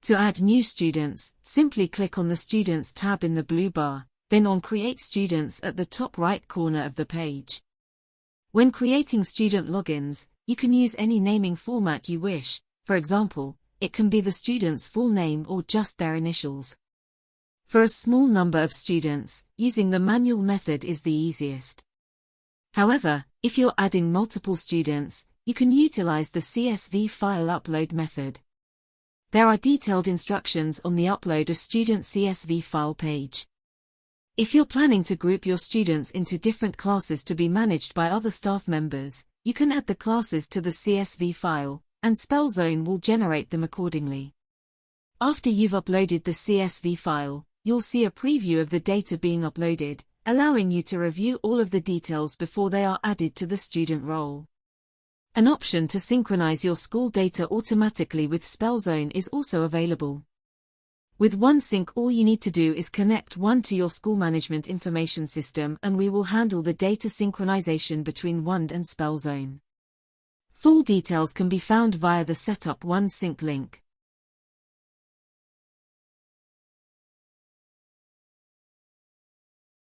To add new students, simply click on the Students tab in the blue bar, then on Create Students at the top right corner of the page. When creating student logins, you can use any naming format you wish. For example, it can be the student's full name or just their initials. For a small number of students, using the manual method is the easiest. However, if you're adding multiple students, you can utilize the CSV file upload method. There are detailed instructions on the Upload a Student CSV file page. If you're planning to group your students into different classes to be managed by other staff members, you can add the classes to the CSV file, and Spellzone will generate them accordingly. After you've uploaded the CSV file, you'll see a preview of the data being uploaded, allowing you to review all of the details before they are added to the student role. An option to synchronize your school data automatically with Spellzone is also available. With OneSync, all you need to do is connect One to your school management information system and we will handle the data synchronization between One and Spellzone. Full details can be found via the Setup OneSync link.